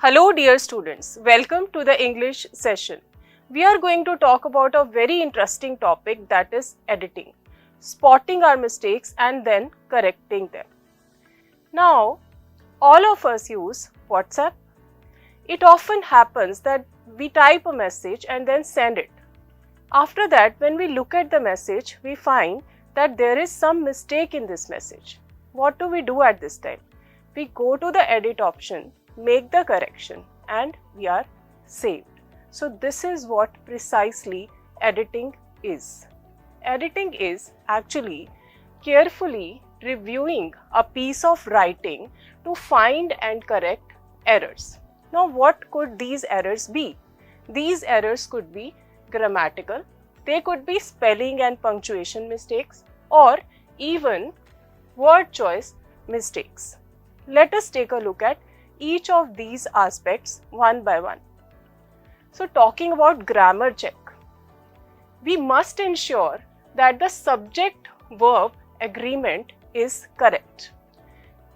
Hello dear students, welcome to the English session. We are going to talk about a very interesting topic, that is editing, spotting our mistakes and then correcting them. Now, all of us use WhatsApp. It often happens that we type a message and then send it. After that, when we look at the message, we find that there is some mistake in this message. What do we do at this time? We go to the edit option, make the correction, and we are saved. So this is what precisely editing is. Editing is actually carefully reviewing a piece of writing to find and correct errors. Now what could these errors be? These errors could be grammatical, they could be spelling and punctuation mistakes, or even word choice mistakes. Let us take a look at each of these aspects one by one. So talking about grammar check, we must ensure that the subject-verb agreement is correct,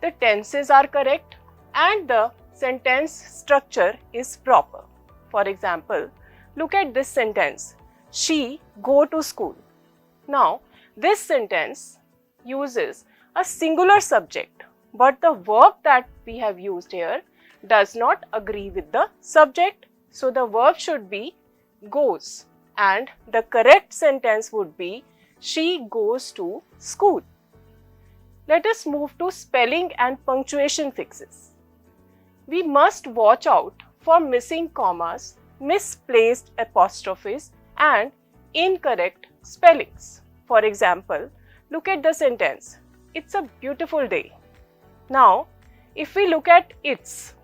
the tenses are correct, and the sentence structure is proper. For example, look at this sentence, she go to school. Now, this sentence uses a singular subject, but the verb that we have used here does not agree with the subject. So the verb should be goes, and the correct sentence would be she goes to school. Let us move to spelling and punctuation fixes. We must watch out for missing commas, misplaced apostrophes, and incorrect spellings. For example, look at the sentence, it's a beautiful day. Now, if we look at its,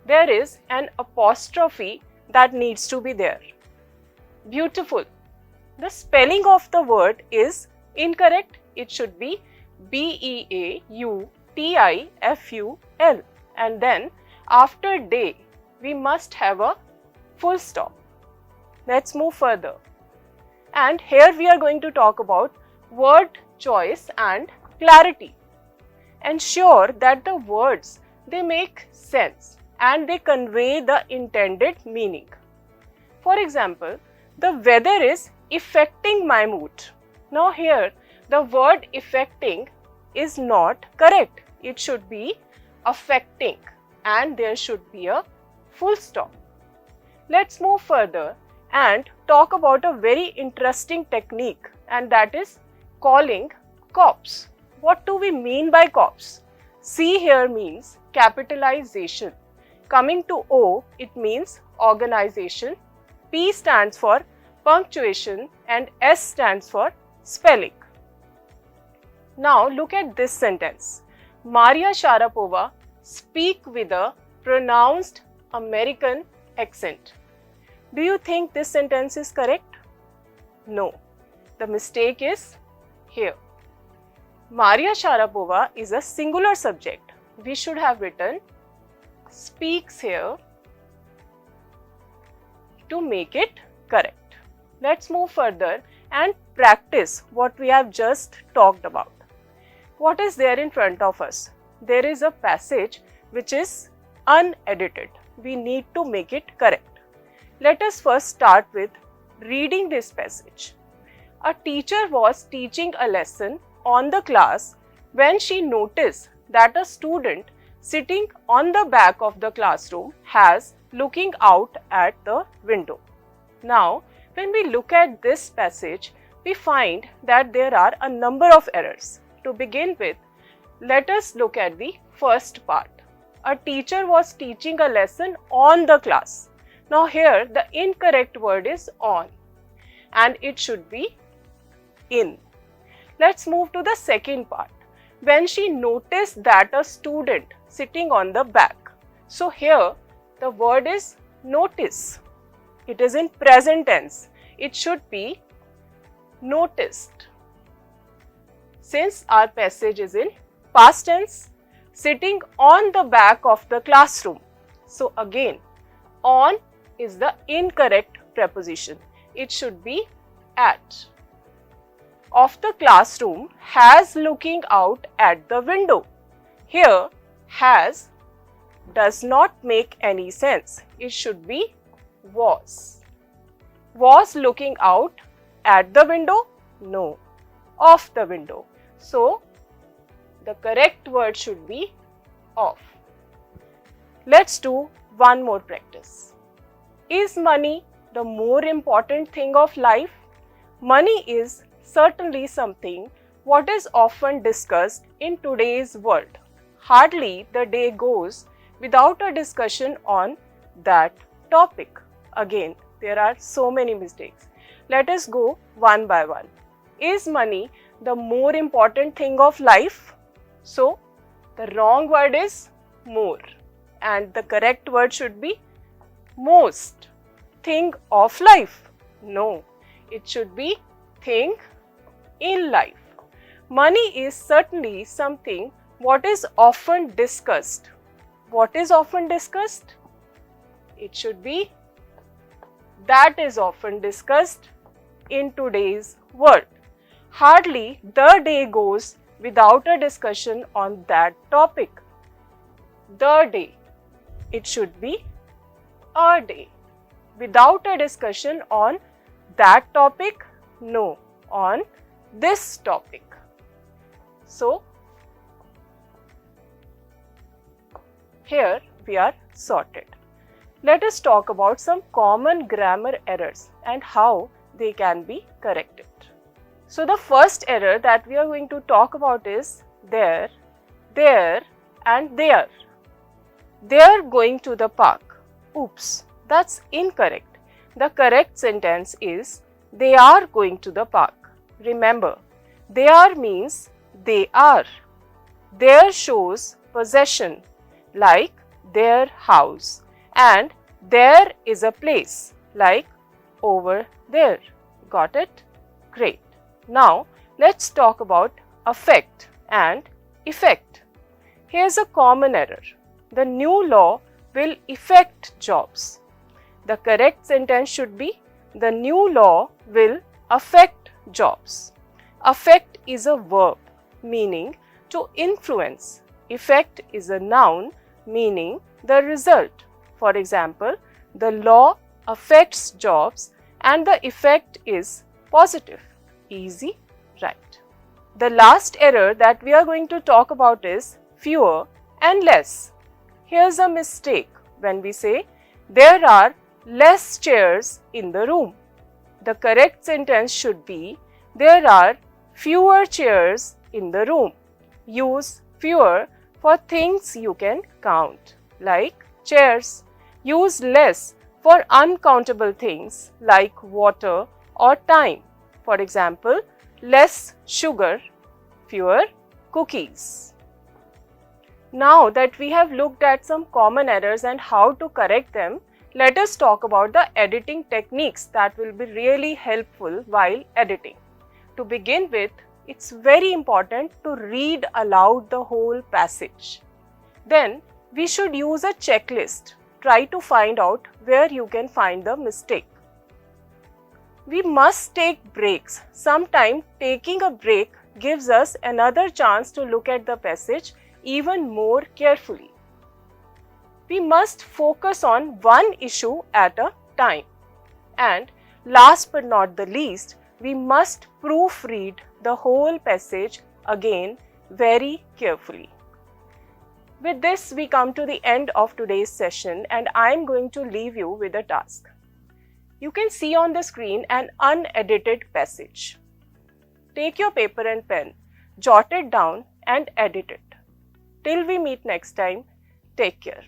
there is an apostrophe that needs to be there. Beautiful. The spelling of the word is incorrect. It should be Beautiful, and then after day, we must have a full stop. Let's move further. And here we are going to talk about word choice and clarity. Ensure that the words, they make sense and they convey the intended meaning. For example, the weather is affecting my mood. Now here, the word affecting is not correct. It should be affecting, and there should be a full stop. Let's move further and talk about a very interesting technique, and that is calling cops. What do we mean by cops? C here means capitalization. Coming to O, it means organization. P stands for punctuation and S stands for spelling. Now look at this sentence. Maria Sharapova speak with a pronounced American accent. Do you think this sentence is correct? No. The mistake is here. Maria Sharapova is a singular subject. We should have written speaks here to make it correct. Let's move further and practice what we have just talked about. What is there in front of us? There is a passage which is unedited. We need to make it correct. Let us first start with reading this passage. A teacher was teaching a lesson on the class when she noticed that a student sitting on the back of the classroom has looking out at the window. Now, when we look at this passage, we find that there are a number of errors. To begin with, let us look at the first part. A teacher was teaching a lesson on the class. Now here the incorrect word is on, and it should be in. Let's move to the second part. When she noticed that a student sitting on the back. So here the word is notice. It is in present tense. It should be noticed. Since our passage is in past tense, sitting on the back of the classroom. So again, on is the incorrect preposition. It should be at. Of the classroom has looking out at the window. Here has does not make any sense. It should be was. Was looking out at the window? No, of the window. So, the correct word should be of. Let's do one more practice. Is money the more important thing of life? Money is certainly something what is often discussed in today's world. Hardly the day goes without a discussion on that topic. Again, there are so many mistakes. Let us go one by one. Is money the more important thing of life? So, the wrong word is more and the correct word should be most. Thing of life? No, it should be thing in life. Money is certainly something what is often discussed. What is often discussed? It should be that is often discussed in today's world. Hardly the day goes without a discussion on that topic. The day. It should be a day. Without a discussion on that topic? No, on this topic. So, here we are sorted. Let us talk about some common grammar errors and how they can be corrected. So, the first error that we are going to talk about is there, and there. They are going to the park. Oops, that's incorrect. The correct sentence is they are going to the park. Remember, they are means they are. There shows possession like their house and there is a place like over there. Got it? Great. Now, let's talk about affect and effect. Here's a common error. The new law will affect jobs. The correct sentence should be the new law will affect jobs. Affect is a verb meaning to influence. Effect is a noun meaning the result. For example, the law affects jobs and the effect is positive. Easy, right? The last error that we are going to talk about is fewer and less. Here's a mistake when we say there are less chairs in the room. The correct sentence should be there are fewer chairs in the room. Use fewer for things you can count like chairs. Use less for uncountable things like water or time. For example, less sugar, fewer cookies. Now that we have looked at some common errors and how to correct them, let us talk about the editing techniques that will be really helpful while editing. To begin with, it's very important to read aloud the whole passage. Then, we should use a checklist. Try to find out where you can find the mistake. We must take breaks. Sometimes taking a break gives us another chance to look at the passage even more carefully. We must focus on one issue at a time. And last but not the least, we must proofread the whole passage again very carefully. With this, we come to the end of today's session and I am going to leave you with a task. You can see on the screen an unedited passage. Take your paper and pen, jot it down and edit it. Till we meet next time, take care.